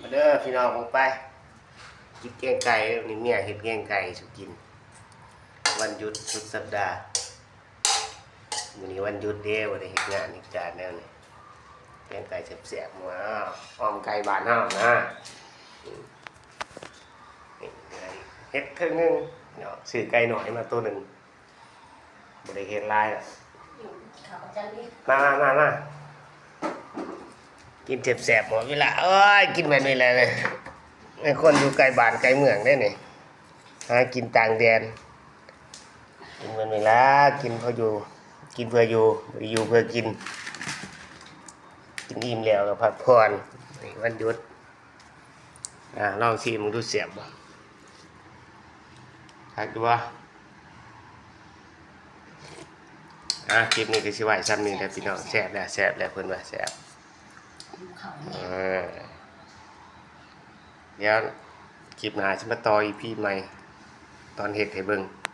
มาเด้อพี่น้องลงไปกินแกงไก่นี่เมียเห็ดแกงไก่สุกินวันหยุดสุดสัปดาห์วันนี้วันหยุดเด้วันนี้เฮ็ดงานอีกจานแนวนี่แกงไก่แซ่บๆมาอ้อมไก่บ้านเฮานะนี่เฮ็ดครึ่งนึงเนาะซื้อไก่หน่อยมาตัวหนึ่งบ่ได้เฮ็ดหลายหรอกมากินแซ่บๆหมดเวลาเอ้ยกินแบบนี้แหละเนี่ยไอ้คนอยู่ไกลบ้านไกลเมืองได้นี่หากินต่างแดนกินแบบนี้ละกินเพื่ออยู่กินเพื่ออยู่อยู่เพื่อกินอิ่มแล้วก็พักผ่อนวันหยุดลองชิมมึงดูเสียบบ่ทักดูบ่คลิปนี้ก็สิไว้ซ้ำนี้แหละพี่น้องแซ่บแล้วเพิ่นว่าแซ่บเดี๋ยวคลิปหน้าจะมาต่อ EP ใหม่ตอนเฮ็ดให้เบิ่ง